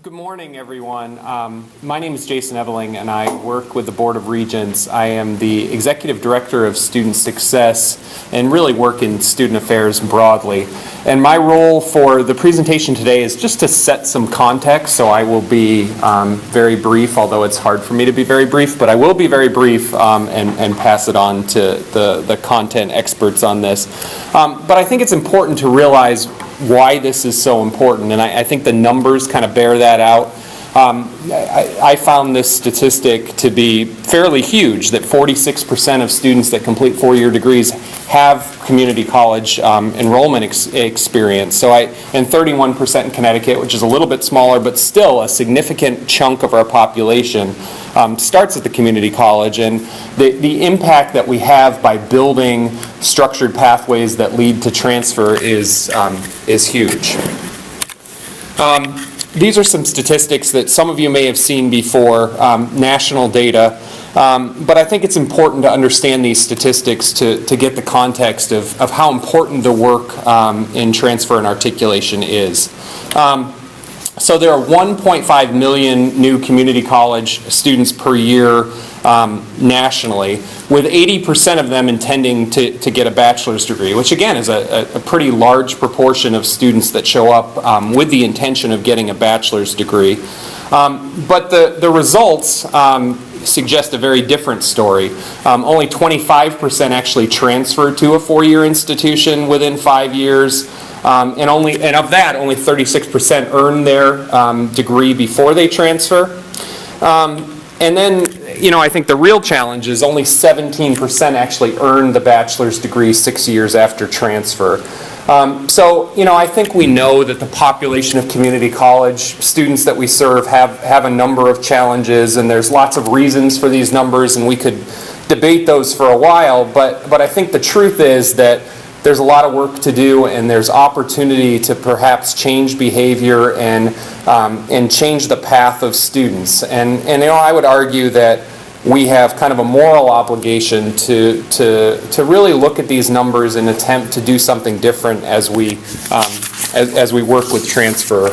Good morning, everyone. My name is Jason Ebbeling, and I work with the Board of Regents. I am the Executive Director of Student Success and really work in student affairs broadly. And my role for the presentation today is just to set some context, so I will be very brief, although it's hard for me to be very brief, but I will be very brief and pass it on to the content experts on this. But I think it's important to realize why this is so important, and I think the numbers kind of bear that out. I found this statistic to be fairly huge, that 46% of students that complete four-year degrees have community college enrollment experience. And 31% in Connecticut, which is a little bit smaller, but still a significant chunk of our population starts at the community college. And the impact that we have by building structured pathways that lead to transfer is huge. These are some statistics that some of you may have seen before, national data, but I think it's important to understand these statistics to get the context of how important the work in transfer and articulation is. So there are 1.5 million new community college students per year nationally, with 80% of them intending to get a bachelor's degree, which again is a pretty large proportion of students that show up with the intention of getting a bachelor's degree. But the results suggest a very different story. Only 25% actually transfer to a four-year institution within 5 years. And of that, only 36% earn their degree before they transfer. And then, I think the real challenge is only 17% actually earn the bachelor's degree 6 years after transfer. I think we know that the population of community college students that we serve have a number of challenges, and there's lots of reasons for these numbers, and we could debate those for a while, but I think the truth is that there's a lot of work to do, and there's opportunity to perhaps change behavior and change the path of students. And I would argue that we have kind of a moral obligation to really look at these numbers and attempt to do something different as we work with transfer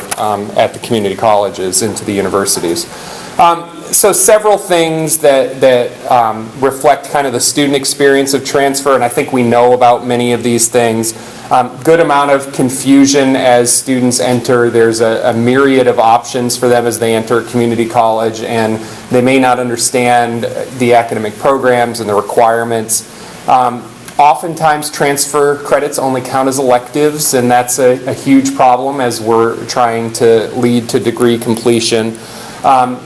at the community colleges into the universities. So several things that reflect kind of the student experience of transfer, and I think we know about many of these things. Good amount of confusion as students enter. There's a myriad of options for them as they enter community college, and they may not understand the academic programs and the requirements. Oftentimes transfer credits only count as electives, and that's a huge problem as we're trying to lead to degree completion.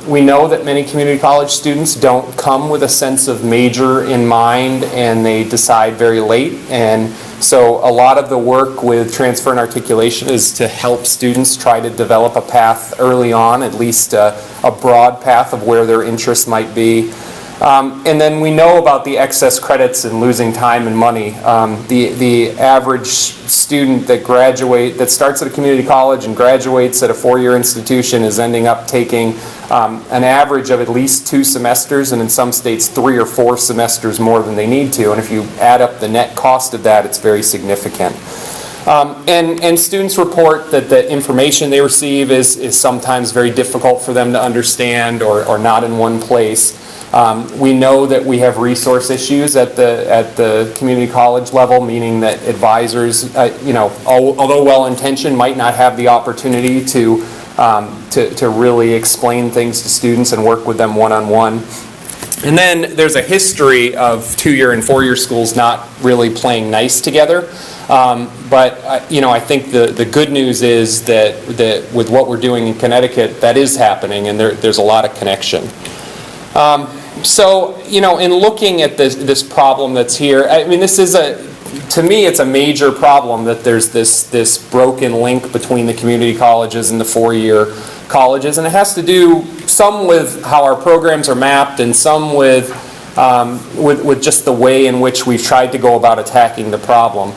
We know that many community college students don't come with a sense of major in mind, and they decide very late. And so a lot of the work with transfer and articulation is to help students try to develop a path early on, at least a broad path of where their interests might be. And then we know about the excess credits and losing time and money. The average student that starts at a community college and graduates at a four-year institution is ending up taking an average of at least 2 semesters, and in some states 3 or 4 semesters more than they need to. And if you add up the net cost of that, it's very significant. And students report that the information they receive is sometimes very difficult for them to understand or not in one place. We know that we have resource issues at the community college level, meaning that advisors, although well-intentioned, might not have the opportunity to really explain things to students and work with them one-on-one. And then there's a history of 2-year and 4-year schools not really playing nice together. But I think the good news is that with what we're doing in Connecticut, that is happening, and there's a lot of connection. In looking at this problem that's here, I mean, to me, it's a major problem that there's this broken link between the community colleges and the four-year colleges, and it has to do some with how our programs are mapped, and some with just the way in which we've tried to go about attacking the problem.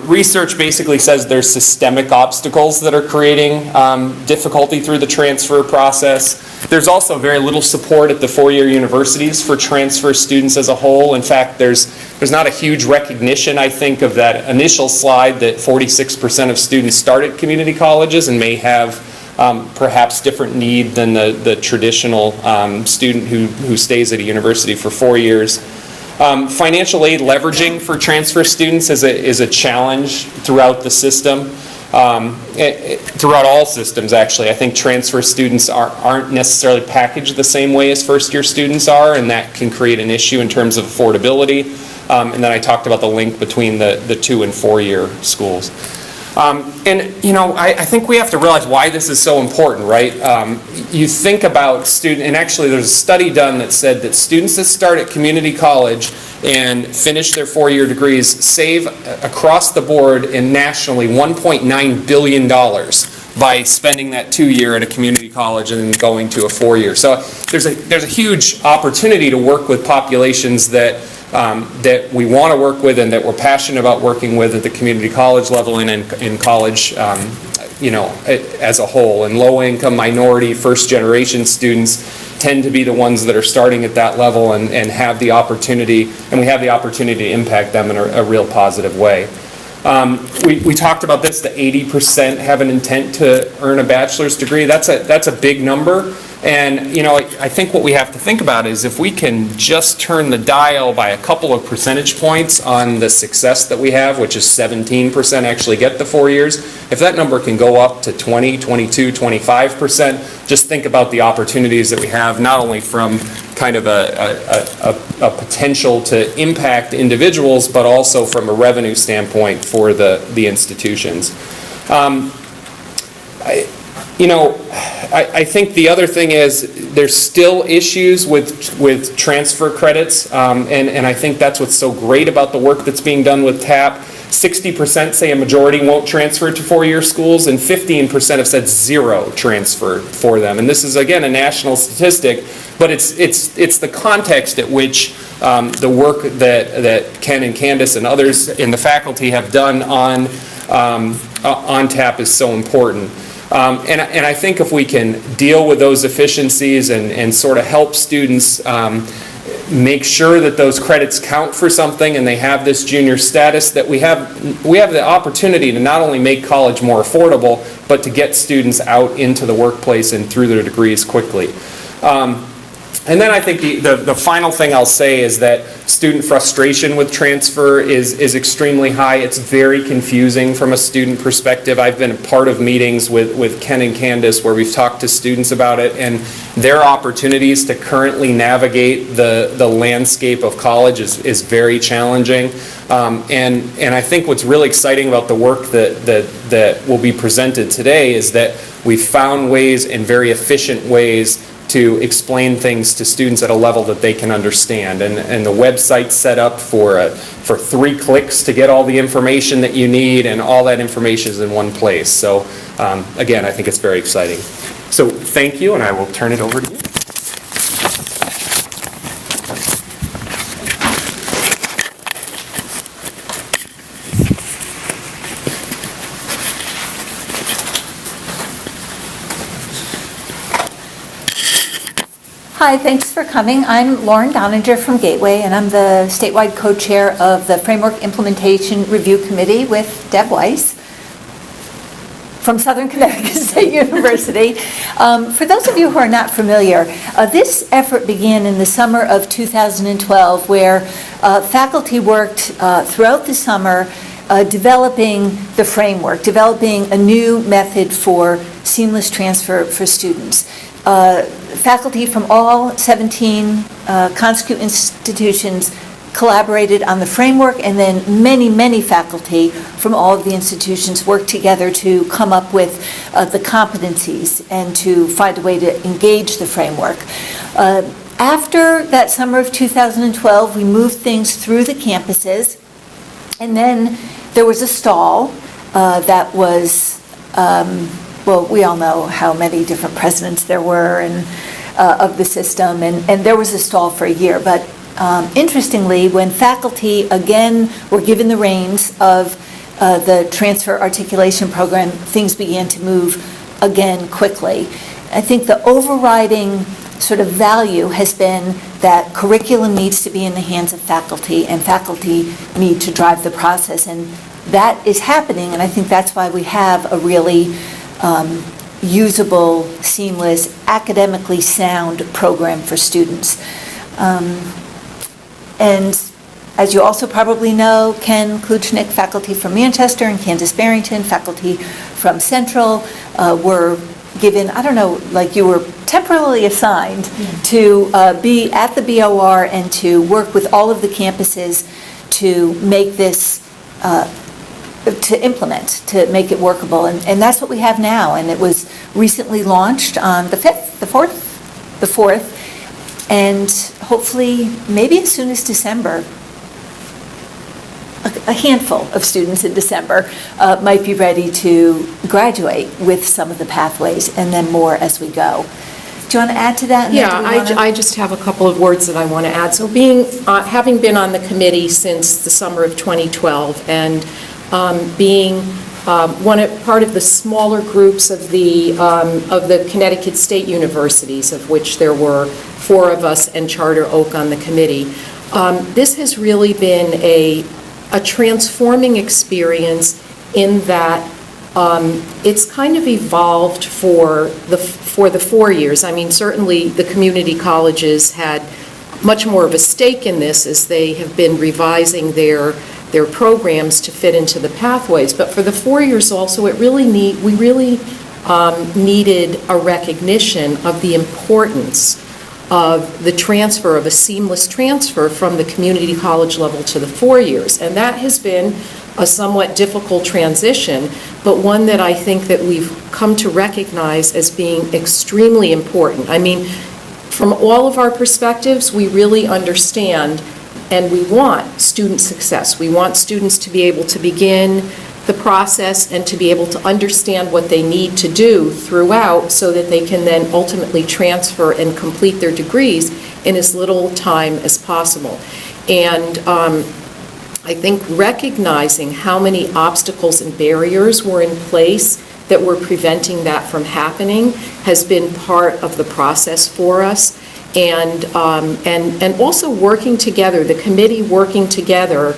Research basically says there's systemic obstacles that are creating difficulty through the transfer process. There's also very little support at the four-year universities for transfer students as a whole. In fact, there's not a huge recognition, I think, of that initial slide that 46% of students start at community colleges and may have perhaps different need than the traditional student who stays at a university for 4 years. Financial aid leveraging for transfer students is a challenge throughout the system. Throughout all systems, actually. I think transfer students aren't necessarily packaged the same way as first-year students are, and that can create an issue in terms of affordability. And then I talked about the link between the 2 and 4 year schools. I think we have to realize why this is so important, right? You think about and actually there's a study done that said that students that start at community college and finish their 4-year degrees save across the board and nationally $1.9 billion by spending that 2-year at a community college and then going to a 4-year. So there's a huge opportunity to work with populations that we want to work with and that we're passionate about working with at the community college level and in college, as a whole. And low-income, minority, first-generation students tend to be the ones that are starting at that level and have the opportunity, and we have the opportunity to impact them in a real positive way. We talked about this, the 80% have an intent to earn a bachelor's degree. That's a big number. And, I think what we have to think about is if we can just turn the dial by a couple of percentage points on the success that we have, which is 17% actually get the 4 years, if that number can go up to 20, 22, 25%, just think about the opportunities that we have, not only from kind of a potential to impact individuals, but also from a revenue standpoint for the institutions. I think the other thing is there's still issues with transfer credits, and I think that's what's so great about the work that's being done with TAP. 60% say a majority won't transfer to 4-year schools, and 15% have said zero transfer for them. And this is, again, a national statistic, but it's the context at which the work that Ken and Candace and others in the faculty have done on TAP is so important. And I think if we can deal with those efficiencies and sort of help students make sure that those credits count for something and they have this junior status, that we have the opportunity to not only make college more affordable, but to get students out into the workplace and through their degrees quickly. And then I think the final thing I'll say is that student frustration with transfer is extremely high. It's very confusing from a student perspective. I've been a part of meetings with Ken and Candace where we've talked to students about it, and their opportunities to currently navigate the landscape of college is very challenging. And I think what's really exciting about the work that will be presented today is that we've found ways and very efficient ways to explain things to students at a level that they can understand. And the website's set up for 3 clicks to get all the information that you need, and all that information is in one place. So again, I think it's very exciting. So thank you, and I will turn it over to you. Hi, thanks for coming. I'm Lauren Doninger from Gateway, and I'm the statewide co-chair of the Framework Implementation Review Committee with Deb Weiss from Southern Connecticut State University. For those of you who are not familiar, this effort began in the summer of 2012, where faculty worked throughout the summer developing the framework, developing a new method for seamless transfer for students. Faculty from all 17 Consecu institutions collaborated on the framework, and then many faculty from all of the institutions worked together to come up with the competencies and to find a way to engage the framework. After that summer of 2012, we moved things through the campuses, and then there was a stall that was well, we all know how many different presidents there were and of the system, and there was a stall for a year. But interestingly, when faculty again were given the reins of the transfer articulation program, things began to move again quickly. I think the overriding sort of value has been that curriculum needs to be in the hands of faculty, and faculty need to drive the process, and that is happening, and I think that's why we have a really usable, seamless, academically sound program for students. And as you also probably know, Ken Klucnik, faculty from Manchester, and Candace Barrington, faculty from Central, were given, I don't know, like you were temporarily assigned to be at the BOR and to work with all of the campuses to make this, to implement, to make it workable. And that's what we have now. And it was recently launched on the 5th, the 4th, and hopefully, maybe as soon as December, a handful of students in December might be ready to graduate with some of the pathways, and then more as we go. Do you want to add to that? Yeah, I just have a couple of words that I want to add. So having been on the committee since the summer of 2012, and being part of the smaller groups of the Connecticut State Universities, of which there were 4 of us and Charter Oak on the committee, this has really been a transforming experience in that it's kind of evolved for the 4 years. I mean, certainly the community colleges had much more of a stake in this as they have been revising their programs to fit into the pathways. But for the 4 years also, we really needed a recognition of the importance of the transfer, of a seamless transfer from the community college level to the 4 years. And that has been a somewhat difficult transition, but one that I think that we've come to recognize as being extremely important. I mean, from all of our perspectives, we really understand and we want student success. We want students to be able to begin the process and to be able to understand what they need to do throughout so that they can then ultimately transfer and complete their degrees in as little time as possible. And I think recognizing how many obstacles and barriers were in place that were preventing that from happening has been part of the process for us. And also working together, the committee working together,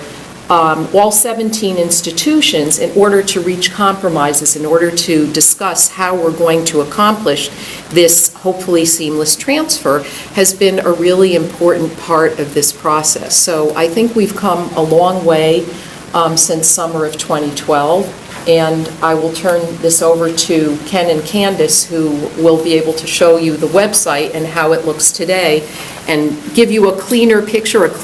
all 17 institutions, in order to reach compromises, in order to discuss how we're going to accomplish this hopefully seamless transfer, has been a really important part of this process. So I think we've come a long way since summer of 2012. And I will turn this over to Ken and Candace, who will be able to show you the website and how it looks today, and give you a clearer picture of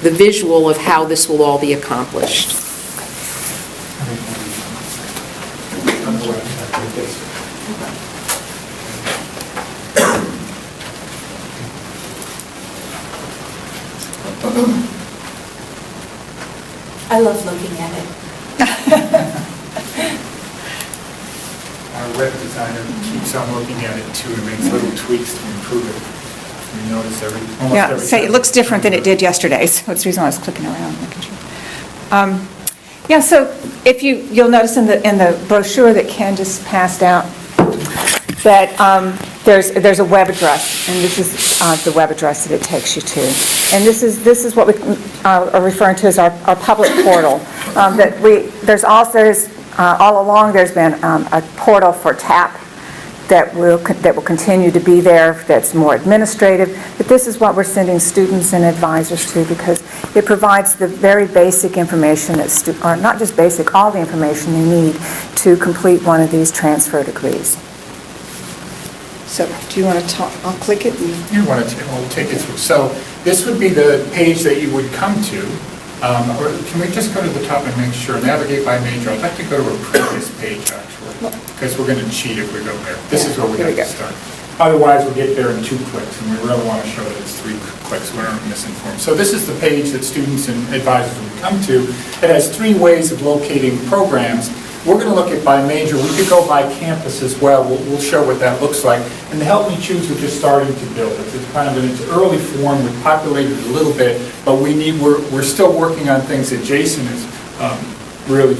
the visual of how this will all be accomplished. I love looking at it. Our web designer keeps on looking at it too and makes little tweaks to improve it. You notice almost Yeah, every say it time. looks different than it did yesterday, so that's the reason why I was clicking around, making sure. Yeah, so if you'll notice in the brochure that Ken just passed out, that there's a web address, and this is the web address that it takes you to. And this is what we are referring to as our public portal. All along there's been a portal for TAP that will continue to be there, that's more administrative, but this is what we're sending students and advisors to, because it provides the very basic information or not just basic, all the information they need to complete one of these transfer degrees. So, do you want to talk? I'll click it. We'll take it through. So this would be the page that you would come to. Or can we just go to the top and make sure, navigate by major? I'd like to go to a previous page, actually, because we're going to cheat if we go there. This is where we have to start. Otherwise, we'll get there in 2 clicks, and we really want to show that it's 3 clicks. We aren't misinformed. So this is the page that students and advisors would come to. It has 3 ways of locating programs. We're going to look at by major. We could go by campus as well. We'll show what that looks like. And the Help Me Choose, we're just starting to build. It's kind of in its early form. We've populated it a little bit, but we're still working on things that Jason is really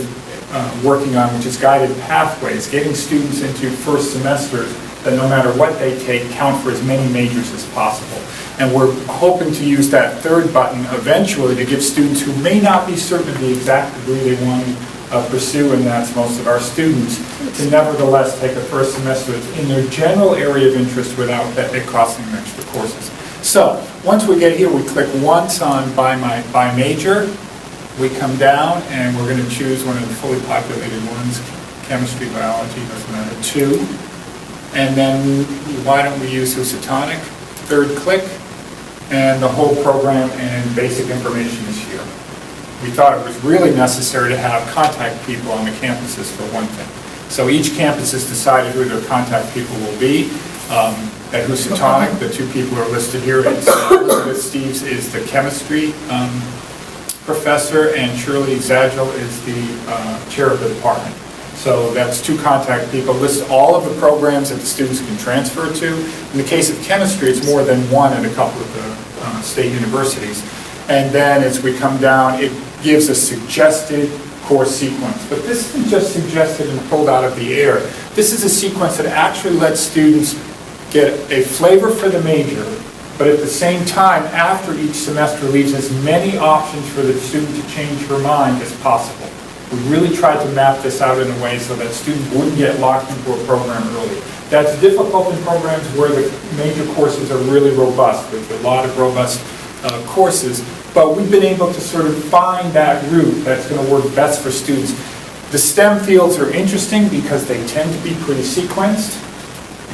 working on, which is guided pathways, getting students into first semesters that no matter what they take, count for as many majors as possible. And we're hoping to use that 3rd button eventually to give students who may not be certain of the exact degree they want pursue, and that's most of our students, to nevertheless take a first semester that's in their general area of interest without it costing them extra courses. So, once we get here, we click once on by major. We come down and we're going to choose one of the fully populated ones, chemistry, biology, doesn't matter, 2. And then why don't we use Housatonic? Third click, and the whole program and basic information is here. We thought it was really necessary to have contact people on the campuses for one thing. So each campus has decided who their contact people will be. At Housatonic, the 2 people who are listed here, Elizabeth Steves is the chemistry professor, and Shirley Zagel is the chair of the department. So that's 2 contact people. List all of the programs that the students can transfer to. In the case of chemistry, it's more than 1 at a couple of the state universities. And then as we come down, it gives a suggested course sequence. But this isn't just suggested and pulled out of the air. This is a sequence that actually lets students get a flavor for the major, but at the same time, after each semester, leaves as many options for the student to change her mind as possible. We really tried to map this out in a way so that students wouldn't get locked into a program early. That's difficult in programs where the major courses are really robust, with a lot of robust courses, but we've been able to sort of find that route that's going to work best for students. The STEM fields are interesting because they tend to be pretty sequenced.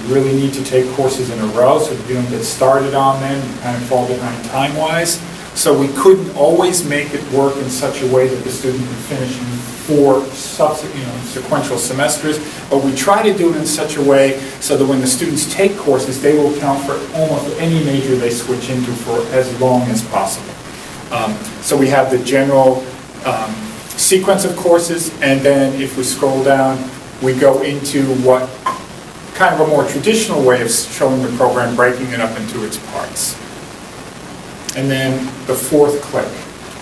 You really need to take courses in a row so that you don't get started on them and kind of fall behind time-wise. So we couldn't always make it work in such a way that the student could finish in 4 sequential semesters, but we try to do it in such a way so that when the students take courses, they will count for almost any major they switch into for as long as possible. So we have the general sequence of courses, and then if we scroll down, we go into what kind of a more traditional way of showing the program, breaking it up into its parts. And then the 4th click,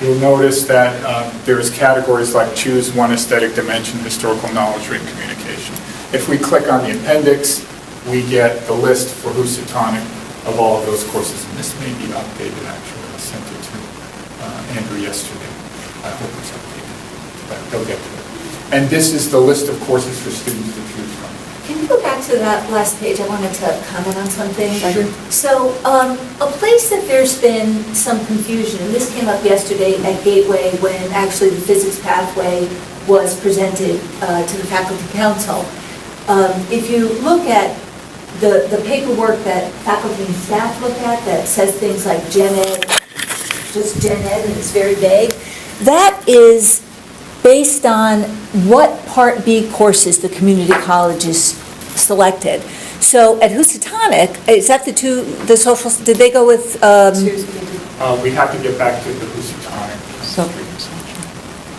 you'll notice that there's categories like choose one aesthetic dimension, historical knowledge, written communication. If we click on the appendix, we get the list for Housatonic of all of those courses. And this may be updated, actually. I sent it to Andrew yesterday. I hope it's updated, but they'll get to it. And this is the list of courses for students to choose from. Can you go back to that last page? I wanted to comment on something. Sure. So a place that there's been some confusion, and this came up yesterday at Gateway when actually the physics pathway was presented to the faculty council. If you look at the paperwork that faculty and staff look at that says things like Gen Ed, just Gen Ed, and it's very vague, that is based on what Part B courses the community colleges selected. So at Housatonic, is that the social, did they go with? We have to get back to the Housatonic.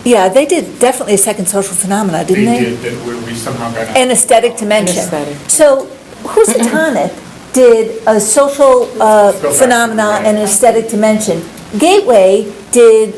Yeah, they did definitely a second social phenomena, didn't they? They did, we somehow got out. An aesthetic dimension. aesthetic. So Housatonic did a social phenomena and an aesthetic dimension. Gateway did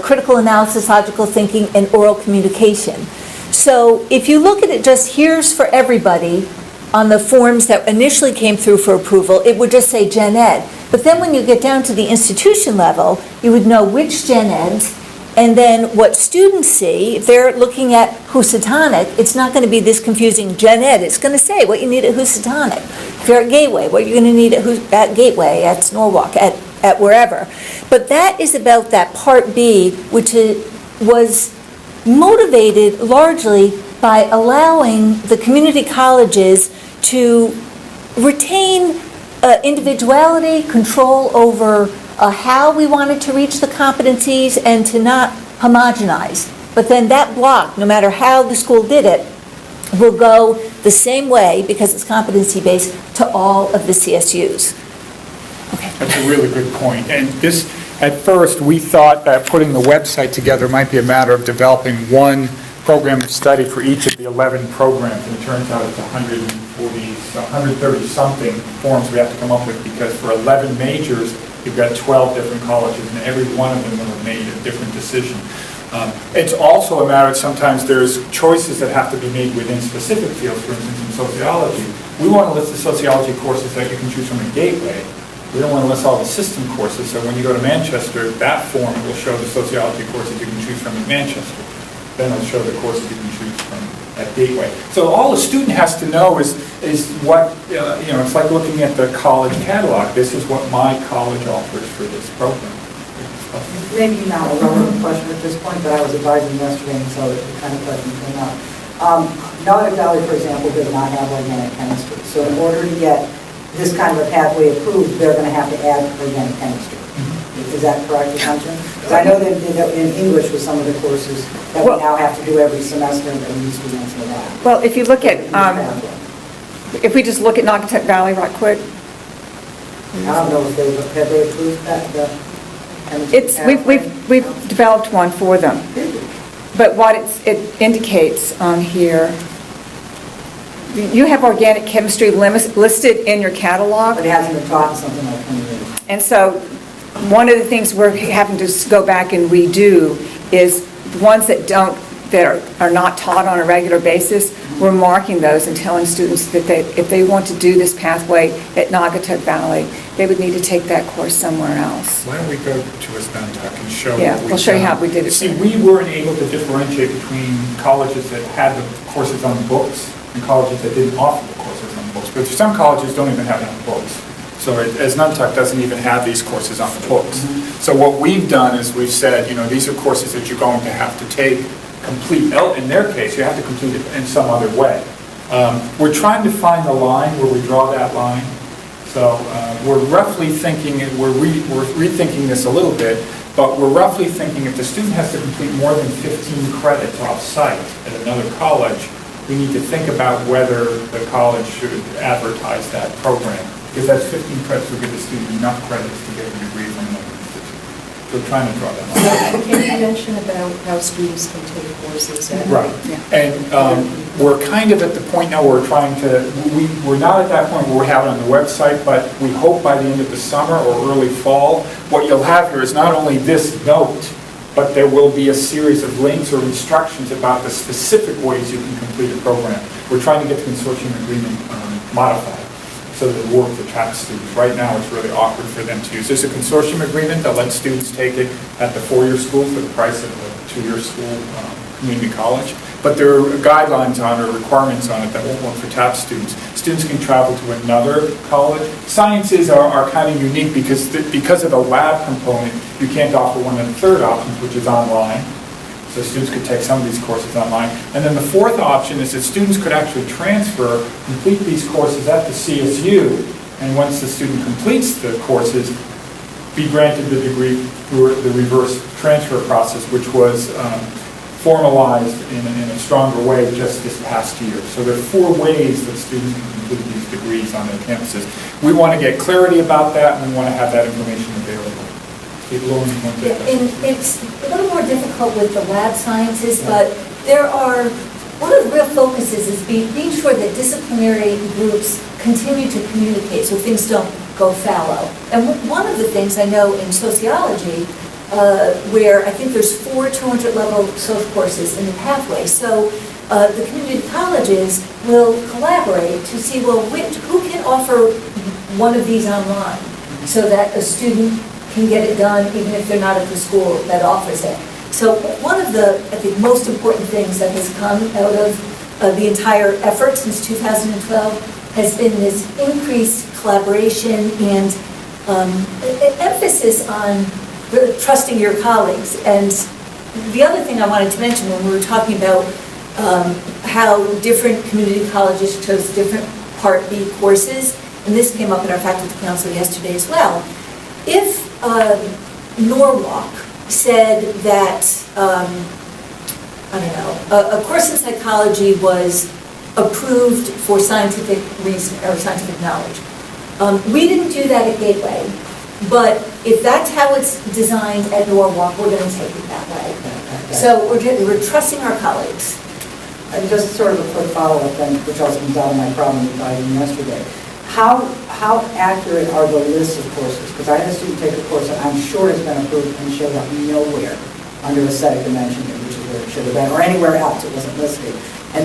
critical analysis, logical thinking, and oral communication. So if you look at it just here's for everybody on the forms that initially came through for approval, it would just say Gen Ed. But then when you get down to the institution level, you would know which Gen Eds, and then what students see, if they're looking at Housatonic, it's not going to be this confusing Gen Ed. It's going to say what you need at Housatonic. If you're at Gateway, what you're going to need at Gateway, at Norwalk, at wherever. But that is about that Part B, which was motivated largely by allowing the community colleges to retain individuality, control over how we wanted to reach the competencies, and to not homogenize. But then that block, no matter how the school did it, will go the same way, because it's competency-based, to all of the CSUs. Okay. That's a really good point. And this, at first, we thought that putting the website together might be a matter of developing one program of study for each of the 11 programs, and it turns out it's 130-something forms we have to come up with, because for 11 majors, you've got 12 different colleges, and every one of them will have made a different decision. It's also a matter of sometimes there's choices that have to be made within specific fields. For instance, in sociology, we want to list the sociology courses that you can choose from at Gateway. We don't want to list all the system courses, so when you go to Manchester, that form will show the sociology courses you can choose from in Manchester. then it'll show the courses you can choose from at Gateway. So all the student has to know is what, it's like looking at the college catalog. This is what my college offers for this program. Maybe not a relevant question at this point, but I was advising yesterday, and so the kind of question came up. Doninger Valley, for example, does not have organic chemistry. So in order to get this kind of a pathway approved, they're going to have to add organic chemistry. Is that correct assumption? Because I know that in English with some of the courses that we now have to do every semester, and we used to answer that. Well, if you look at, if we just look at Naugatuck Valley right quick, I don't know if have they approved that, the chemistry it's, pathway? we've developed one for them. But what it indicates on here, you have organic chemistry listed in your catalog. But it hasn't been taught in something like 20 years. And so one of the things we're having to go back and redo is the ones that are not taught on a regular basis, we're marking those and telling students that if they want to do this pathway at Naugatuck Valley, they would need to take that course somewhere else. Why don't we go to Aspentuck and show Yeah, what we've we'll show you done. how we did it. See, we weren't able to differentiate between colleges that had the courses on the books and colleges that didn't offer the courses on the books. But some colleges don't even have it on the books. So as Nantucket doesn't even have these courses on the books. So what we've done is we've said, these are courses that you're going to have to take, complete. In their case, you have to complete it in some other way. We're trying to find the line where we draw that line. So we're roughly thinking, we're rethinking this a little bit, but we're roughly thinking if the student has to complete more than 15 credits off-site at another college, we need to think about whether the college should advertise that program. Because that's 15 credits will give the student enough credits to get a degree from another institute. We're trying to draw that line. Can you mention about how students can take courses at? Right. And we're kind of at the point now where we're trying to, we're not at that point where we have it on the website, but we hope by the end of the summer or early fall, what you'll have here is not only this note, but there will be a series of links or instructions about the specific ways you can complete a program. We're trying to get the consortium agreement modified so that it works for TAP students. Right now, it's really awkward for them to use. There's a consortium agreement that lets students take it at the four-year school for the price of a two-year school community college. But there are guidelines on or requirements on it that won't work for TAP students. Students can travel to another college. Sciences are kind of unique because of the lab component, you can't offer one of the third options, which is online. So students could take some of these courses online. And then the fourth option is that students could actually transfer, complete these courses at the CSU, and once the student completes the courses, be granted the degree through the reverse transfer process, which was formalized in a stronger way just this past year. So there are 4 ways that students can complete these degrees on their campuses. We want to get clarity about that, and we want to have that information available. And it's a little more difficult with the lab sciences, but there are, one of the real focuses is being sure that disciplinary groups continue to communicate so things don't go fallow. And one of the things I know in sociology, where I think there's 4 200-level social courses in the pathway. So the community colleges will collaborate to see, well, who can offer one of these online so that a student can get it done even if they're not at the school that offers it. So one of the, I think, most important things that has come out of the entire effort since 2012 has been this increased collaboration and emphasis on trusting your colleagues. And the other thing I wanted to mention when we were talking about how different community colleges chose different Part B courses, and this came up in our faculty council yesterday as well. If Norwalk said that, a course in psychology was approved for scientific reason or scientific knowledge, we didn't do that at Gateway. But if that's how it's designed at Norwalk, we're going to take it that way. So we're trusting our colleagues. And just sort of a quick follow-up then, which also comes out of my problem with writing yesterday. How accurate are the lists of courses? Because I had a student take a course that I'm sure has been approved and showed up nowhere under aesthetic dimension, which is where it should have been, or anywhere else, it wasn't listed.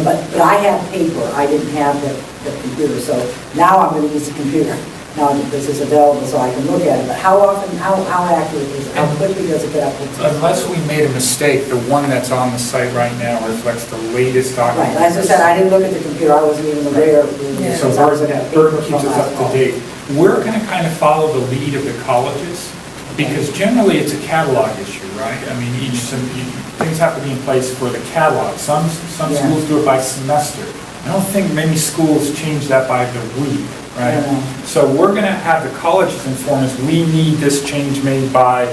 But I had paper, I didn't have the computer, so now I'm going to use the computer. now that this is available so I can look at it, but how often, how accurate is it? How quickly does it get uploaded? Unless we made a mistake, the one that's on the site right now reflects the latest Right, document. as I said, I didn't look at the computer, I wasn't even aware of it. So I was looking at paper Burton keeps from us last up fall. to date. We're going to kind of follow the lead of the colleges, because generally it's a catalog issue, right? I mean, things have to be in place for the catalog. Some Yeah. schools do it by semester. I don't think many schools change that by the week, right? Yeah. So we're going to have the colleges inform us, we need this change made by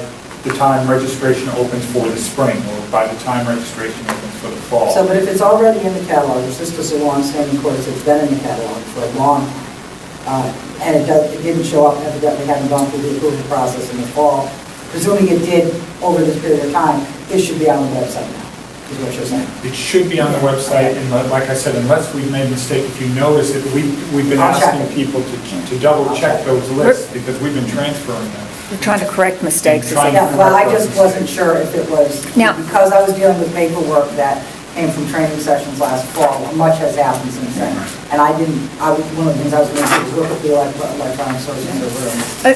the time registration opens for the spring, or by the time registration opens for the fall. So, but if it's already in the catalog, if this was a long-standing course, it's been in the catalog for a long time, and it didn't show up, evidently hadn't gone through the approval process in the fall, presuming it did over this period of time, it should be on the website now, is what you're saying. It should be on the website, and like I said, unless we've made a mistake, if you notice it, we've been I'll check asking it. people to double check those lists, because we've been transferring them. We're trying to correct mistakes. Trying Yeah, well, I just wasn't sure if it was, Now- because I was dealing with paperwork that came from training sessions last fall, much has happened since then. And one of the things I was going to do was look at the electronic sources of rooms.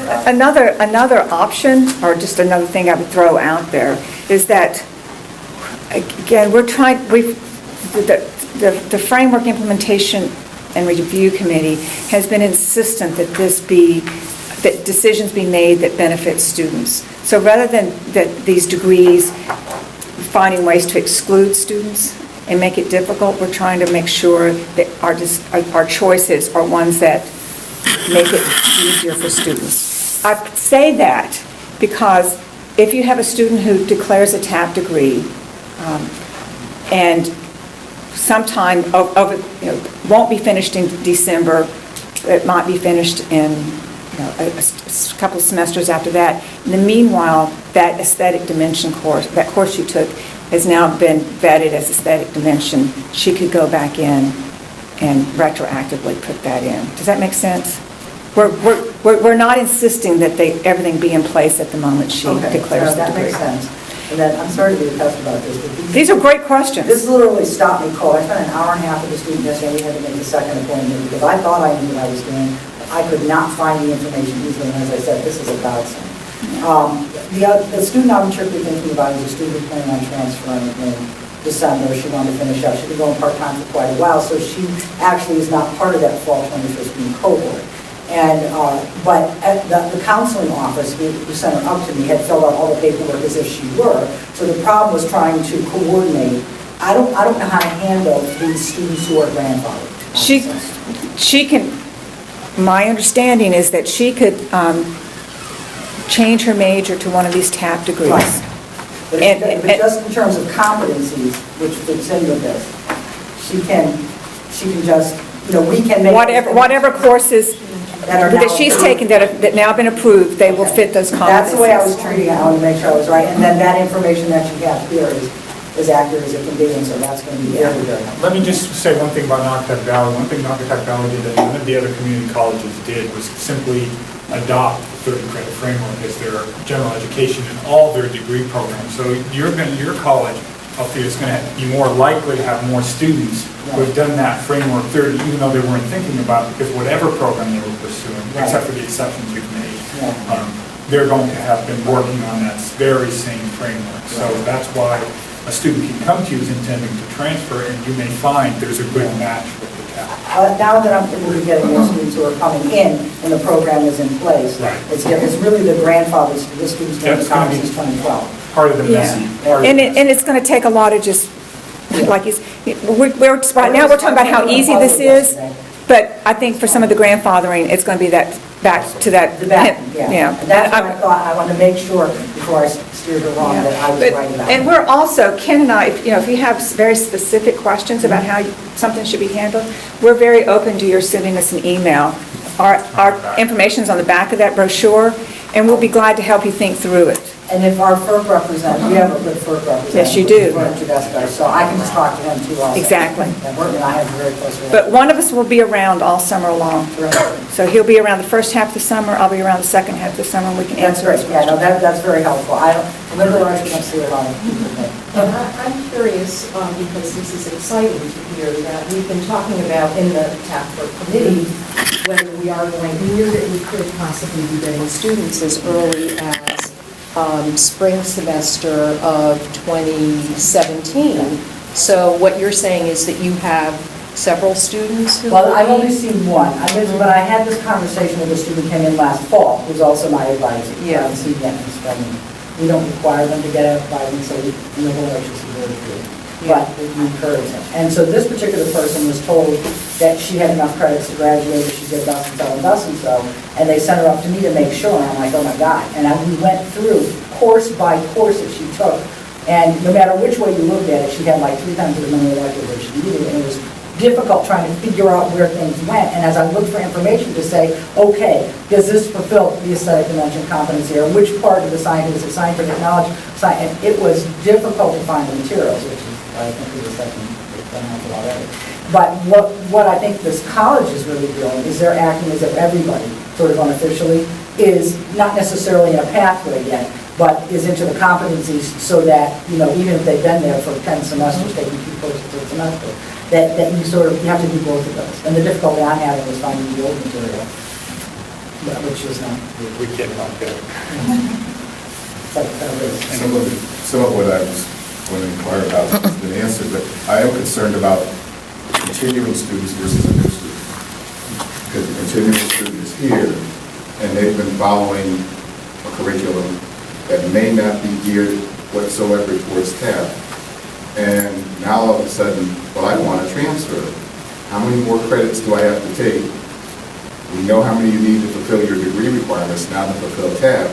Another option, or just another thing I would throw out there, is that, again, the Framework Implementation and Review Committee has been insistent that that decisions be made that benefit students. So rather than that these degrees finding ways to exclude students and make it difficult, we're trying to make sure that our choices are ones that make it easier for students. I say that because if you have a student who declares a TAP degree and sometime won't be finished in December, it might be finished in a couple of semesters after that. In the meanwhile, that aesthetic dimension course, that course you took, has now been vetted as aesthetic dimension. She could go back in and retroactively put that in. Does that make sense? We're not insisting that everything be in place at the moment she declares the that degree. makes sense. And then, I'm sorry to be a pest about this, but These are great questions. this literally stopped me cold. I spent an hour and a half with the student yesterday, we had to make a second appointment, because I thought I knew what I was doing. I could not find the information easily, and as I said, this is a godsend. The student I'm particularly thinking about is a student who's planning on transferring in December. She wanted to finish up. She's been going part-time for quite a while, so she actually is not part of that fall 2015 cohort. And, but at the counseling office, who sent her up to me, had filled out all the paperwork as if she were. So the problem was trying to coordinate. I don't know how to handle these students who are grandfathered. She can, my understanding is that she could change her major to one of these TAP degrees. Right. But just in terms of competencies, which fits in with this, she can just, we can make... Whatever courses that she's taken that have now been approved, they will fit those competencies. That's the way I was treating it. I want to make sure I was right. And then that information that you have here is as accurate as it can be, and so that's going to be very, very helpful. Let me just say one thing about Naugatuck Valley. One thing Naugatuck Valley did that none of the other community colleges did was simply adopt the 30-credit framework as their general education in all their degree programs. So your college, hopefully, is going to be more likely to have more students who have done that framework 30, even though they weren't thinking about it, because whatever program they were pursuing, except for the exceptions you've made, they're going to have been working on that very same framework. So that's why a student can come to you who's intending to transfer, and you may find there's a good match with the TAP. Now that I'm going to be getting more students who are coming in and the program is in place, Right. it's really the grandfathers, the students going to college since 2012. Part of the messy. And it's going to take a lot of just, like, right now we're talking about how easy this is, but I think for some of the grandfathering, it's going to be that, back to that. The back, yeah. And that's what I thought. I wanted to make sure before I steered her wrong that I was right about it. And we're also, Ken and I, if you have very specific questions about how something should be handled, we're very open to your sending us an email. Our information's on the back of that brochure, and we'll be glad to help you think through it. And if our FERC representative, we have a good FERC representative. Yes, you do. So I can just talk to him too also. Exactly. And I have a very close relationship. But one of us will be around all summer long. So he'll be around the first half of the summer, I'll be around the second half of the summer, and we can That's answer great. those Yeah, no, questions. that's very helpful. Remember when I was next to a lot of I'm curious, because this is exciting to hear, that we've been talking about in the TAP committee whether we are going, we knew that we could possibly be getting students as early as spring semester of 2017. So what you're saying is that you have several students who Well, will I've only be- seen one, but I had this conversation with a student who came in last fall, who's also my advisor. Yeah. I haven't seen yet in spring. We don't require them to get out by them, so we know what she's very good. But we encourage them. And so this particular person was told that she had enough credits to graduate, that she did thus and so and thus and so, and they sent her up to me to make sure, and I'm like, oh my God. And we went through course by course that she took, and no matter which way you looked at it, she had like 3 times the number of electives that she needed, and it was difficult trying to figure out where things went. And as I looked for information to say, okay, does this fulfill the aesthetic dimension competency, or which part of the science is it scientific knowledge? And it was difficult to find the materials, which is, I think, is the second example already. But what I think this college is really doing is they're acting as if everybody, sort of unofficially, is not necessarily in a pathway yet, but is into the competencies so that, even if they've been there for 10 semesters, taking 2 courses a semester, that you have to do both of those. And the difficulty I'm having is finding the old material, which is not. We get it on there. Some of what I was going to inquire about has been answered, but I am concerned about continuing students versus a new student. Because the continuing student is here, and they've been following a curriculum that may not be geared whatsoever towards TAP. And now all of a sudden, well, I want to transfer. How many more credits do I have to take? We know how many you need to fulfill your degree requirements, now to fulfill TAP.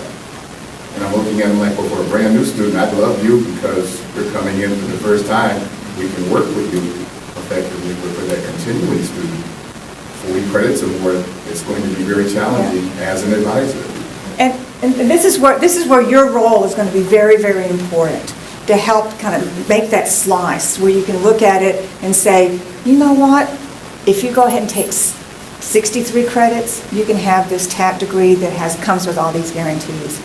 And I'm looking at them like, well, for a brand new student, I'd love you because you're coming in for the first time. We can work with you effectively, but for that continuing student, 40 credits or more, it's going to be very challenging as an advisor. And this is where your role is going to be very, very important, to help kind of make that slice where you can look at it and say, you know what, if you go ahead and take 63 credits, you can have this TAP degree that comes with all these guarantees.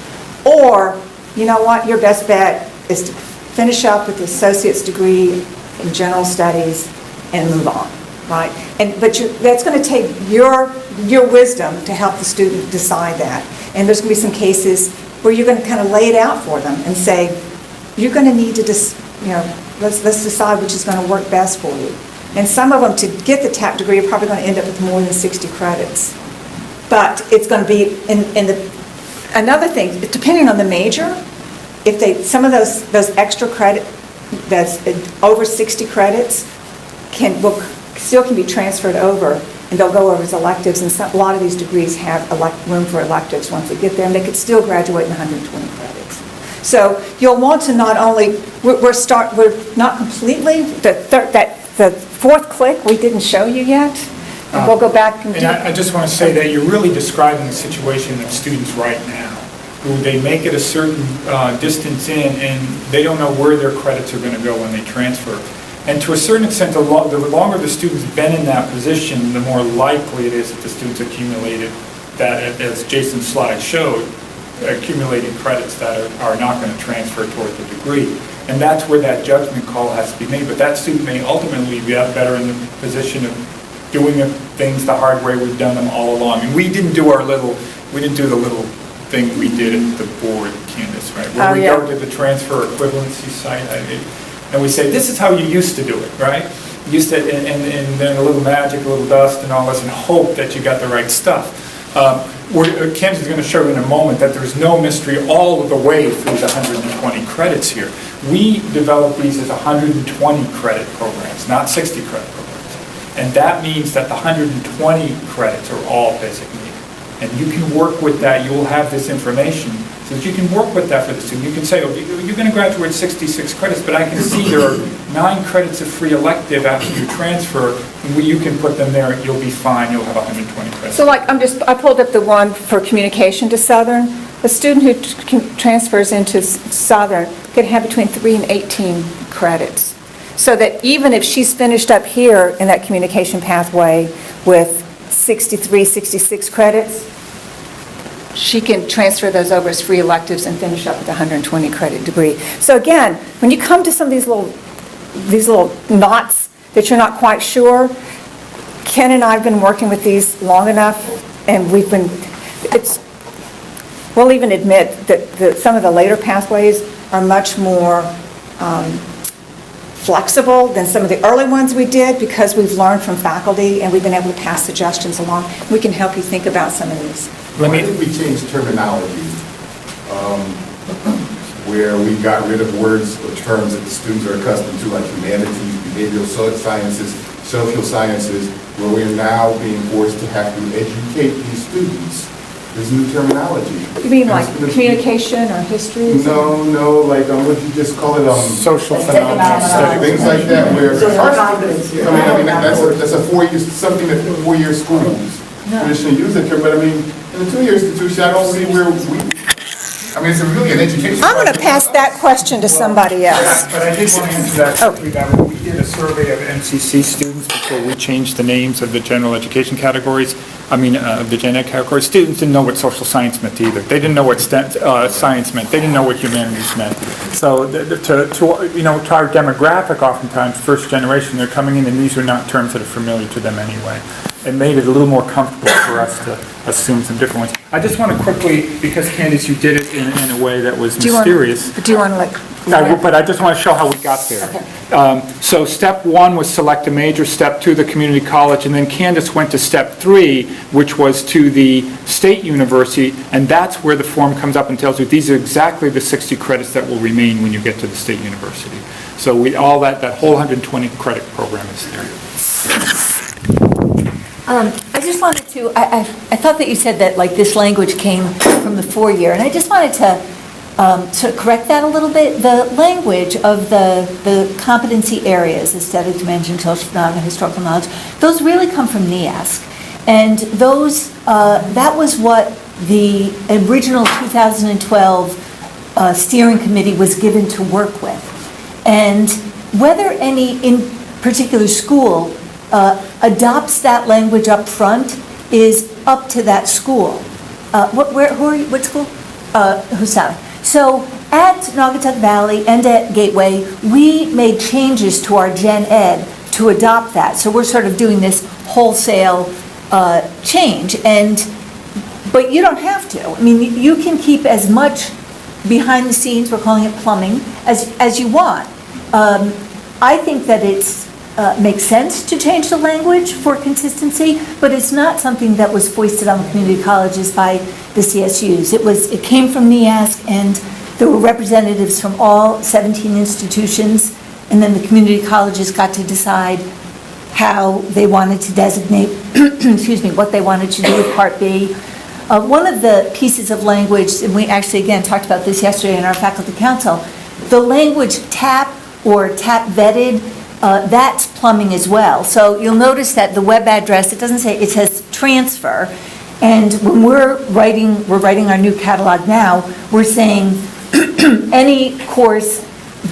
Or, you know what, your best bet is to finish up with the associate's degree in general studies and move on, right? But that's going to take your wisdom to help the student decide that. And there's going to be some cases where you're going to kind of lay it out for them and say, you're going to need to let's decide which is going to work best for you. And some of them, to get the TAP degree, are probably going to end up with more than 60 credits. But it's going to be another thing, depending on the major, some of those extra credit, that's over 60 credits, still can be transferred over, and they'll go over as electives, and a lot of these degrees have room for electives once they get there, and they could still graduate in 120 credits. So you'll want to not only, we're not completely, the fourth click we didn't show you yet, and we'll go back and do. And I just want to say that you're really describing the situation of students right now, who they make it a certain distance in, and they don't know where their credits are going to go when they transfer. And to a certain extent, the longer the student's been in that position, the more likely it is that the student's accumulated that, as Jason's slide showed, accumulating credits that are not going to transfer toward the degree. And that's where that judgment call has to be made. But that student may ultimately be better in the position of doing things the hard way we've done them all along. And we didn't do the little thing we did at the board, Candace, right? Where we go to the transfer equivalency site, and we say, this is how you used to do it, right? You used to, and then a little magic, a little dust, and all this, and hope that you got the right stuff. Candace is going to show you in a moment that there's no mystery all the way through the 120 credits here. We develop these as 120 credit programs, not 60 credit programs. And that means that the 120 credits are all basic need. And you can work with that. You will have this information so that you can work with that for the student. You can say, oh, you're going to graduate 66 credits, but I can see there are 9 credits of free elective after you transfer. And you can put them there. You'll be fine. You'll have 120 credits. So I pulled up the one for communication to Southern. A student who transfers into Southern could have between 3 and 18 credits. So that even if she's finished up here in that communication pathway with 63, 66 credits, she can transfer those over as free electives and finish up with a 120 credit degree. So again, when you come to some of these little knots that you're not quite sure, Ken and I have been working with these long enough, and we'll even admit that some of the later pathways are much more flexible than some of the early ones we did, because we've learned from faculty and we've been able to pass suggestions along. We can help you think about some of these. I think we changed terminology, where we got rid of words or terms that the students are accustomed to, like humanities, behavioral sciences, social sciences, where we are now being forced to have to educate these students. There's new terminology. You mean like communication or history? No, like, what you just call it, Social phenomena. things like that, where, Social confidence, yeah. I mean, that's a 4-year, something that 4-year schools traditionally use that term, but I mean, in the 2-year institution, I don't see where it's really an education. I'm going to pass that question to somebody else. But I did want to answer that quickly, that we did a survey of MCC students before we changed the names of the general education categories, of the gen ed categories. Students didn't know what social science meant either. They didn't know what science meant. They didn't know what humanities meant. So to our demographic, oftentimes, first generation, they're coming in and these are not terms that are familiar to them anyway. It made it a little more comfortable for us to assume some different ones. I just want to quickly, because Candace, you did it in a way that was mysterious. Do you want to But I just want to show how we got there. Okay. So step 1 was select a major, step 2, the community college, and then Candace went to step 3, which was to the state university, and that's where the form comes up and tells you these are exactly the 60 credits that will remain when you get to the state university. So that whole 120 credit program is there. I just wanted to, I thought that you said that like this language came from the 4-year, and I just wanted to sort of correct that a little bit. The language of the competency areas, aesthetic dimension, social phenomena, historical knowledge, those really come from NEASC. And those, that was what the original 2012 steering committee was given to work with. And whether any in particular school adopts that language up front is up to that school. What school? Housatonic. So at Naugatuck Valley and at Gateway, we made changes to our gen ed to adopt that. So we're sort of doing this wholesale change. But you don't have to. I mean, you can keep as much behind the scenes, we're calling it plumbing, as you want. I think that it's makes sense to change the language for consistency, but it's not something that was foisted on the community colleges by the CSUs. It came from NEASC, and there were representatives from all 17 institutions, and then the community colleges got to decide how they wanted to designate, what they wanted to do with Part B. One of the pieces of language, and we actually, again, talked about this yesterday in our faculty council, the language TAP or TAP vetted, that's plumbing as well. So you'll notice that the web address, it doesn't say, it says transfer. And when we're writing our new catalog now, we're saying any course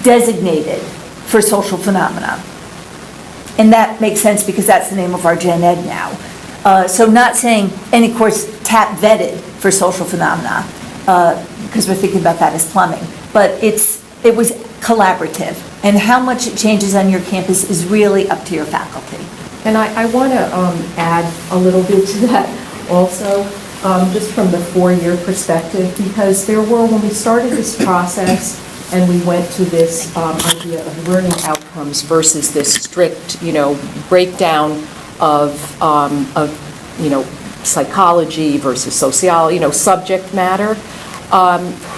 designated for social phenomena. And that makes sense because that's the name of our gen ed now. So not saying any course TAP vetted for social phenomena, because we're thinking about that as plumbing. But it was collaborative, and how much it changes on your campus is really up to your faculty. And I want to add a little bit to that also, just from the 4-year perspective, because there were, when we started this process and we went to this idea of learning outcomes versus this strict, breakdown of psychology versus sociology, subject matter,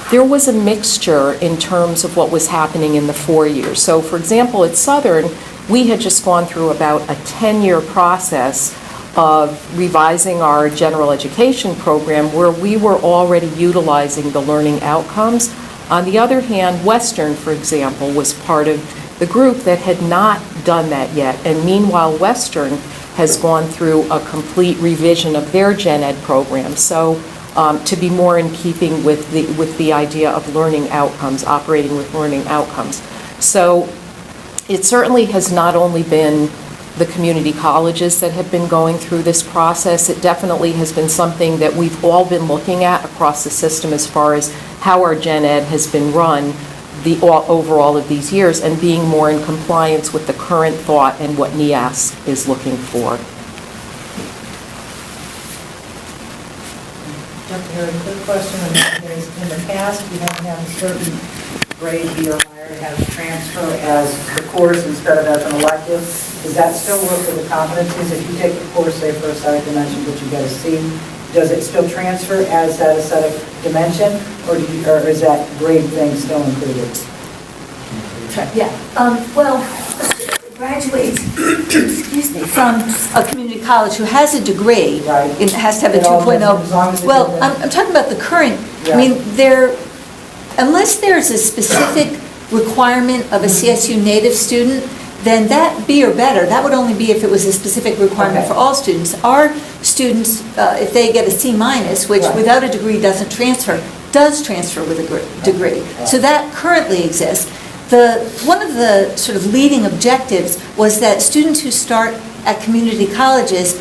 there was a mixture in terms of what was happening in the 4 years. So, for example, at Southern, we had just gone through about a 10-year process of revising our general education program where we were already utilizing the learning outcomes. On the other hand, Western, for example, was part of the group that had not done that yet. And meanwhile, Western has gone through a complete revision of their gen ed program. So to be more in keeping with the idea of learning outcomes, operating with learning outcomes. So it certainly has not only been the community colleges that have been going through this process. It definitely has been something that we've all been looking at across the system as far as how our gen ed has been run overall of these years, and being more in compliance with the current thought and what NEASC is looking for. very quick question, and that is, in the past, you have to have a certain grade B or higher to have transfer as the course instead of as an elective. Does that still work with the competencies? If you take the course, say, for aesthetic dimension, but you get a C, does it still transfer as that aesthetic dimension, or is that grade thing still included? Yeah, well, graduates, excuse me, from a community college who has a degree, Right. it has to have a It all 2.0. doesn't- as long as it Well, doesn't- I'm talking about the current, I Yeah. mean, unless there's a specific requirement of a CSU native student, then that B or better, that would only be if it was a specific requirement Okay. for all students. Our students, if they get a C minus, which Right. without a degree doesn't transfer, does transfer with a degree. So that currently exists. One of the sort of leading objectives was that students who start at community colleges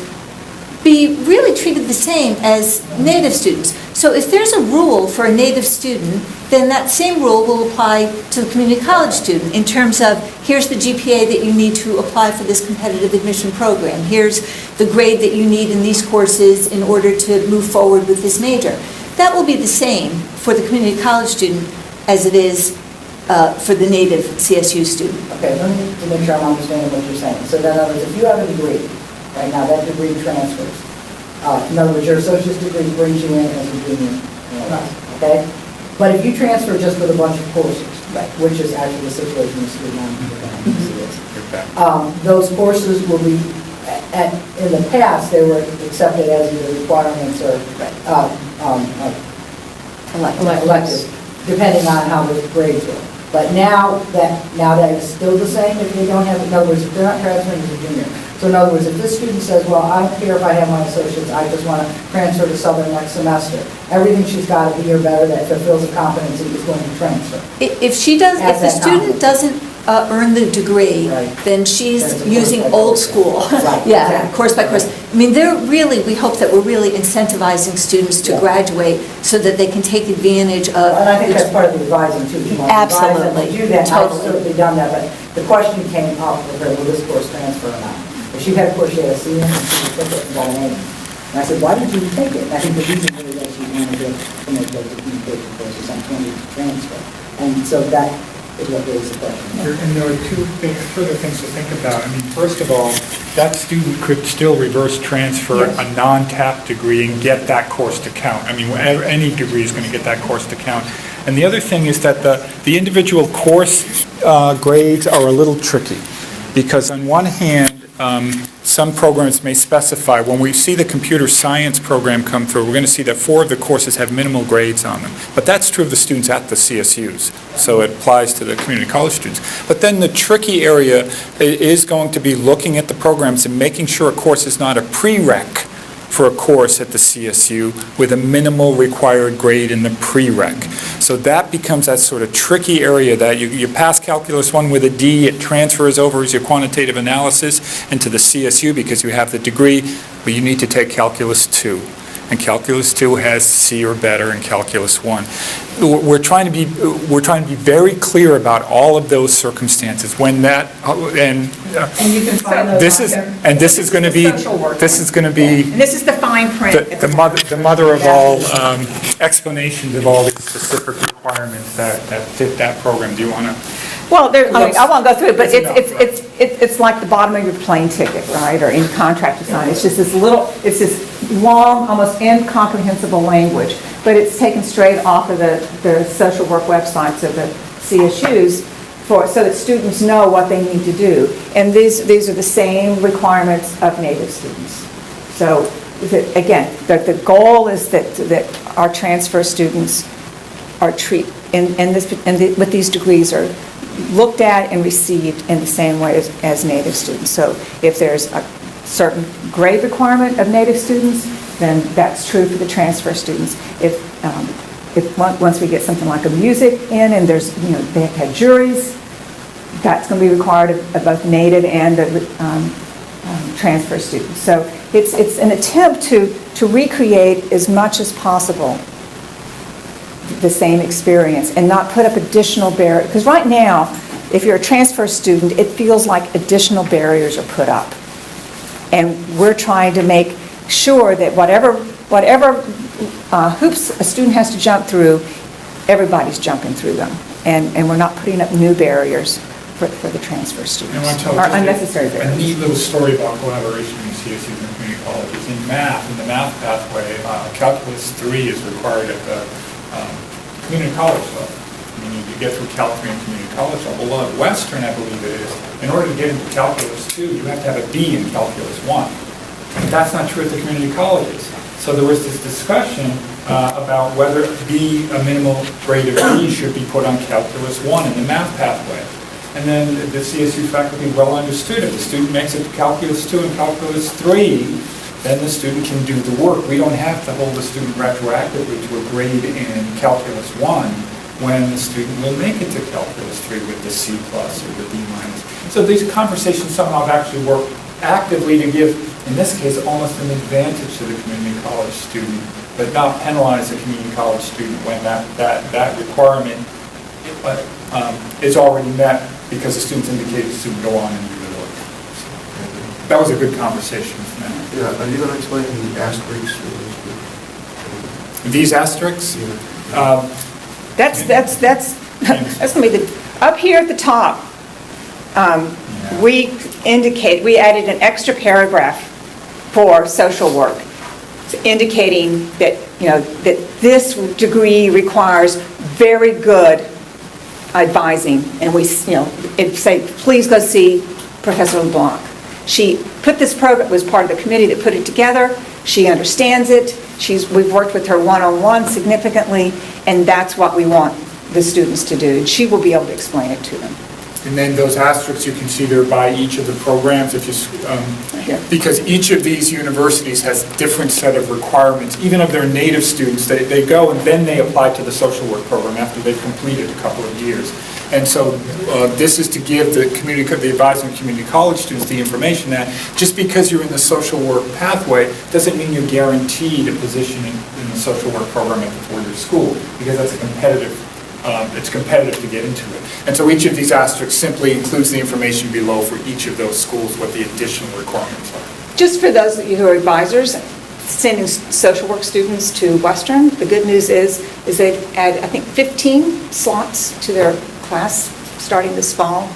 be really treated the same as native students. So if there's a rule for a native student, then that same rule will apply to the community college student in terms of, here's the GPA that you need to apply for this competitive admission program. Here's the grade that you need in these courses in order to move forward with this major. That will be the same for the community college student as it is for the native CSU student. Okay, let me to make sure I'm understanding what you're saying. So in other words, if you have a degree, right now, that degree transfers. In other words, your associate's degree brings you in as a junior, okay? But if you transfer just with a bunch of courses, which is actually the situation the student is, those courses will be, in the past, they were accepted as either requirements or electives, depending on how the grades were. But now that is still the same if they don't have, in other words, if they're not transferring as a junior. So in other words, if this student says, well, I don't care if I have my associates, I just want to transfer to Southern next semester, everything she's got to be or better that fulfills a competency is going to transfer. If the student doesn't earn the degree, Right. then she's Then it's a using course by old course. school. Right, Yeah, exactly. course by course. I mean, we hope that we're really incentivizing students to Yeah. graduate so that they can take advantage of. And I think that's part of the advising too. You want to advise them to Absolutely. do that, and I've Totally. certainly done that, but the question came up with her, will this course transfer or not? If she had a course, she had a C in it, and she took it and got an A. And I said, why did you take it? And I think the reason was that she wanted to make those communication courses on 20 transfer. And so that is what raised the question. And there are two further things to think about. I mean, first of all, that student could still reverse transfer Yes. a non-TAP degree and get that course to count. I mean, any degree is going to get that course to count. And the other thing is that the individual course grades are a little tricky, because on one hand, some programs may specify, when we see the computer science program come through, we're going to see that 4 of the courses have minimal grades on them. But that's true of the students at the CSUs, so it applies to the community college students. But then the tricky area is going to be looking at the programs and making sure a course is not a prereq for a course at the CSU with a minimal required grade in the prereq. So that becomes that sort of tricky area that you pass Calculus 1 with a D, it transfers over as your quantitative analysis into the CSU because you have the degree, but you need to take Calculus 2. And Calculus 2 has C or better in Calculus 1. We're trying to be very clear about all of those circumstances when that, And you can find those this on is, there. and this is going to be, And this is the fine print. the mother of all explanations of all these specific requirements that fit that program. Do you want to? Well, I won't go through it, but it's like the bottom of your plane ticket, right, or any contract you sign. It's just it's this long, almost incomprehensible language, but it's taken straight off of the social work websites of the CSUs so that students know what they need to do. And these are the same requirements of native students. So, again, the goal is that our transfer students are treated, with these degrees are looked at and received in the same way as native students. So if there's a certain grade requirement of native students, then that's true for the transfer students. If once we get something like a music in and there's, they have had juries, that's going to be required of both native and the transfer students. So it's an attempt to recreate as much as possible the same experience and not put up additional barriers. Because right now, if you're a transfer student, it feels like additional barriers are put up. And we're trying to make sure that whatever whatever hoops a student has to jump through, everybody's jumping through them. And we're not putting up new barriers for the transfer students, I want to tell or just unnecessary a barriers. neat little story about collaboration in CSUs and community colleges. In the math pathway, calculus 3 is required at the community college level. You need to get through Cal 3 and community college level. Well, at Western, I believe it is, in order to get into calculus 2, you have to have a B in calculus 1. But that's not true at the community colleges. So there was this discussion about whether a minimal grade of B should be put on calculus 1 in the math pathway. And then the CSU faculty well understood if the student makes it to calculus 2 and calculus 3, then the student can do the work. We don't have to hold the student retroactively to a grade in calculus 1 when the student will make it to calculus 3 with the C plus or the B minus. So these conversations somehow have actually worked actively to give, in this case, almost an advantage to the community college student, but not penalize the community college student when that requirement is already met because the students indicated the student go on and do the work. So that was a good conversation. Yeah, are you going to explain the asterisks? These asterisks? Yeah. That's going to be up here at the top. We added an extra paragraph for social work, indicating that, that this degree requires very good advising, and we, say, please go see Professor LeBlanc. She put this program, was part of the committee that put it together. She understands it. We've worked with her one-on-one significantly, and that's what we want the students to do. She will be able to explain it to them. And then those asterisks, you can see they're by each of the programs, because each of these universities has different set of requirements, even of their native students. They go and then they apply to the social work program after they've completed a couple of years. And so this is to give the advising community college students the information that just because you're in the social work pathway doesn't mean you're guaranteed a position in the social work program at the four-year school, because that's a competitive. It's competitive to get into it. And so each of these asterisks simply includes the information below for each of those schools, what the additional requirements are. Just for those of you who are advisors, sending social work students to Western, the good news is they've added, I think, 15 slots to their class starting this fall.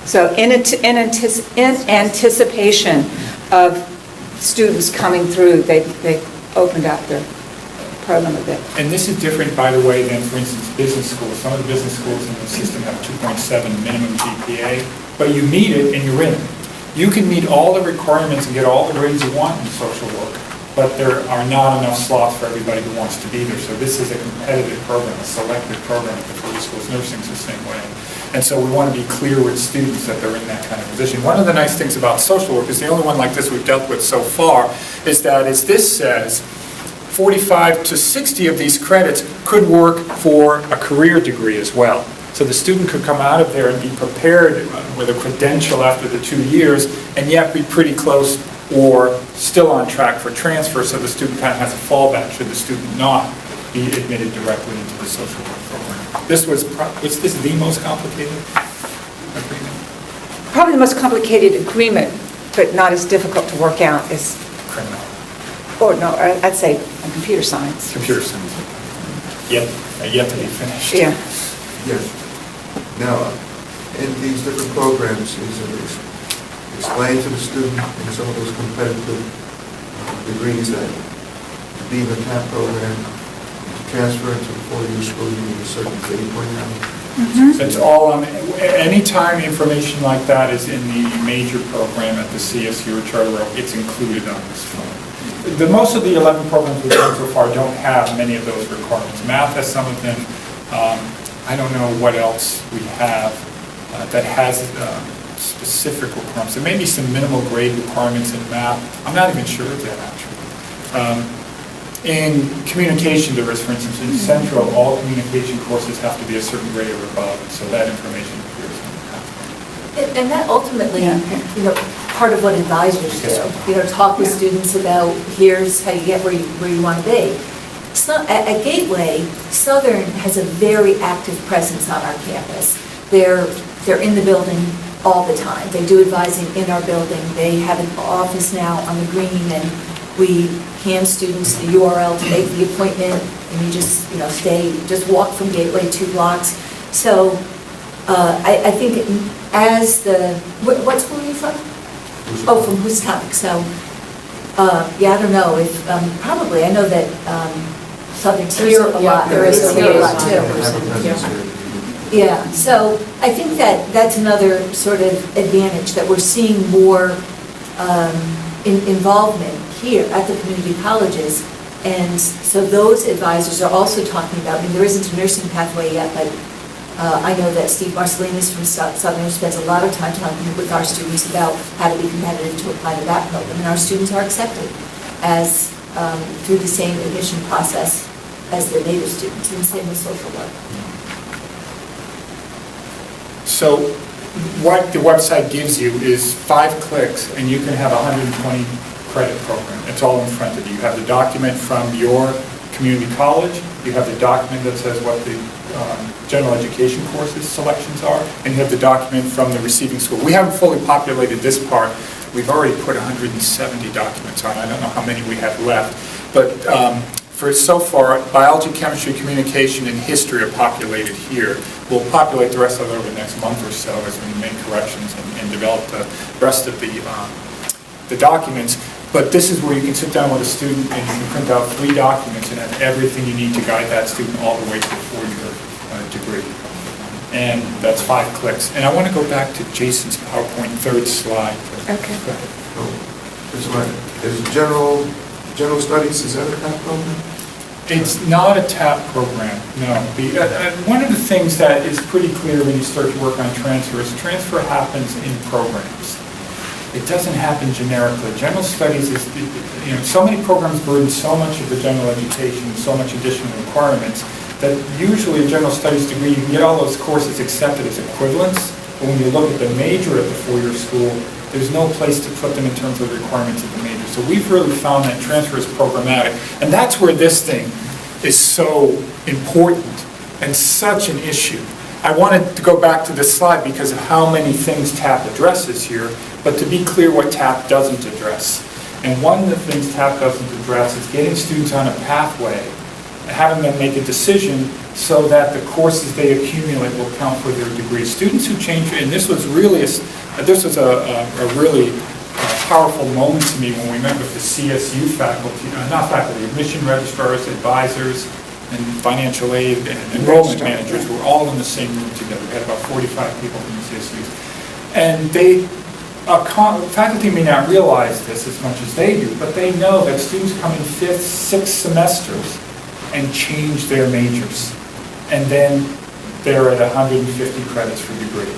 So in anticipation of students coming through, they opened up their program a bit. And this is different, by the way, than, for instance, business schools. Some of the business schools in the system have 2.7 minimum GPA, but you meet it and you're in. You can meet all the requirements and get all the grades you want in social work, but there are not enough slots for everybody who wants to be there. So this is a competitive program, a selective program at the four-year schools. Nursing's the same way. And so we want to be clear with students that they're in that kind of position. One of the nice things about social work is the only one like this we've dealt with so far is that, as this says, 45 to 60 of these credits could work for a career degree as well. So the student could come out of there and be prepared with a credential after the 2 years and yet be pretty close or still on track for transfer, so the student kind of has a fallback should the student not be admitted directly into the social work program. Was this the most complicated agreement? Probably the most complicated agreement, but not as difficult to work out as Criminal. Or no, I'd say computer science. Computer science. Yet to be finished. Yeah. Yes. Now, in these different programs, is it explained to the student in some of those competitive degrees that to be in the TAP program, to transfer into the four-year school, you need a certain grade point now? It's all on, anytime information like that is in the major program at the CSU or Charter Oak, it's included on this form. Most of the 11 programs we've done so far don't have many of those requirements. Math has some of them. I don't know what else we have that has specific requirements. There may be some minimal grade requirements in math. I'm not even sure of that, actually. In communication, there is, for instance, in Central, all communication courses have to be a certain grade or above, so that information appears in the pathway. And that ultimately, part of what advisors do, talk with students about here's how you get where you want to be. At Gateway, Southern has a very active presence on our campus. They're in the building all the time. They do advising in our building. They have an office now on the green, and We hand students the URL to make the appointment, and you just, just walk from Gateway 2 blocks. So I think as what school are you from? Oh, from Housatonic. So, I don't know if, probably, I know that Southern's here a lot. There is here a lot too. Yeah, so I think that's another sort of advantage, that we're seeing more involvement here at the community colleges. And so those advisors are also talking about, there isn't a nursing pathway yet, but I know that Steve Marcellinis from Southern spends a lot of time talking with our students about how to be competitive to apply to that program. And our students are accepted as through the same admission process as their native students, and same with social work. So what the website gives you is 5 clicks, and you can have a 120 credit program. It's all in front of you. You have the document from your community college, you have the document that says what the general education courses selections are, and you have the document from the receiving school. We haven't fully populated this part. We've already put 170 documents on. I don't know how many we have left, but for so far, biology, chemistry, communication, and history are populated here. We'll populate the rest of it over the next month or so as we make corrections and develop the rest of the documents. But this is where you can sit down with a student and you can print out 3 documents and have everything you need to guide that student all the way to the 4-year degree. And that's 5 clicks. And I want to go back to Jason's PowerPoint 3rd slide. Okay. Go ahead. Is general studies, is that a TAP program? It's not a TAP program, no. One of the things that is pretty clear when you start to work on transfer is transfer happens in programs. It doesn't happen generically. General studies is, so many programs burden so much of the general education, so much additional requirements, that usually a general studies degree, you can get all those courses accepted as equivalents, but when you look at the major at the 4-year school, there's no place to put them in terms of the requirements of the major. So we've really found that transfer is programmatic, and that's where this thing is so important and such an issue. I wanted to go back to this slide because of how many things TAP addresses here, but to be clear what TAP doesn't address. And one of the things TAP doesn't address is getting students on a pathway, having them make a decision so that the courses they accumulate will count for their degree. Students who change, and this was really a really powerful moment to me when we met with the CSU faculty, not faculty, admission registrars, advisors, and financial aid and enrollment managers were all in the same room together. We had about 45 people from the CSUs. And faculty may not realize this as much as they do, but they know that students come in 5th, 6th semesters and change their majors. And then they're at 150 credits for degree.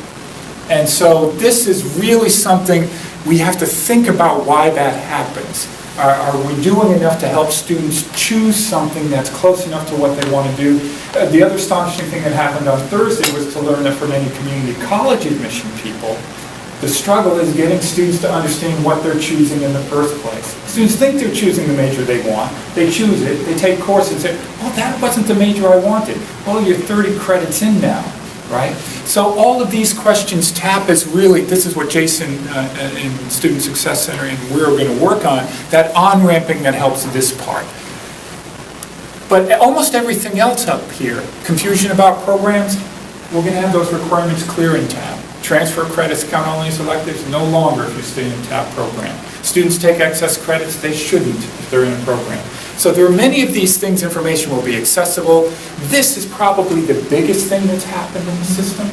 And so this is really something we have to think about why that happens. Are we doing enough to help students choose something that's close enough to what they want to do? The other astonishing thing that happened on Thursday was to learn that for many community college admission people, the struggle is getting students to understand what they're choosing in the first place. Students think they're choosing the major they want. They choose it. They take courses and say, oh, that wasn't the major I wanted. Well, you're 30 credits in now, right? So all of these questions, TAP is really, this is what Jason in Student Success Center and we're going to work on, that on-ramping that helps this part. But almost everything else up here, confusion about programs, we're going to have those requirements clear in TAP. Transfer credits count only as electives, no longer if you stay in a TAP program. Students take excess credits, they shouldn't if they're in a program. So there are many of these things, information will be accessible. This is probably the biggest thing that's happened in the system.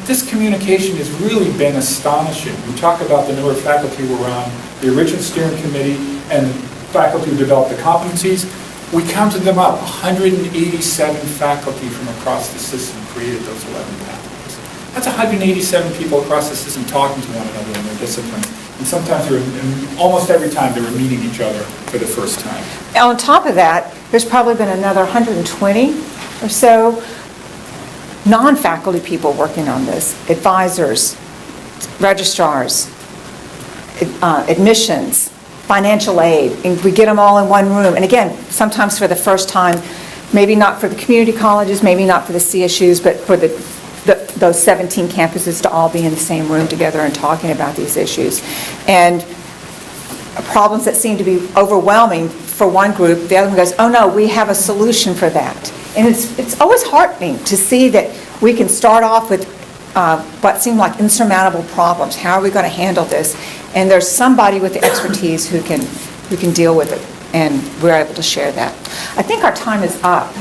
This communication has really been astonishing. We talk about the number of faculty who were on the original steering committee and faculty who developed the competencies. We counted them up, 187 faculty from across the system created those 11 pathways. That's 187 people across the system talking to one another in their discipline. And sometimes, almost every time, they were meeting each other for the first time. On top of that, there's probably been another 120 or so non-faculty people working on this, advisors, registrars, admissions, financial aid, and we get them all in one room. And again, sometimes for the first time, maybe not for the community colleges, maybe not for the CSUs, but for those 17 campuses to all be in the same room together and talking about these issues. And problems that seem to be overwhelming for one group, the other one goes, oh no, we have a solution for that. And it's always heartening to see that we can start off with what seem like insurmountable problems. How are we going to handle this? And there's somebody with the expertise who can deal with it, and we're able to share that. I think our time is up.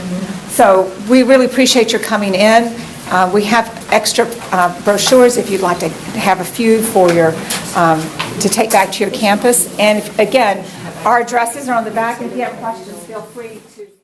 So we really appreciate your coming in. We have extra brochures if you'd like to have a few for your, to take back to your campus. And again, our addresses are on the back, and if you have questions, feel free to...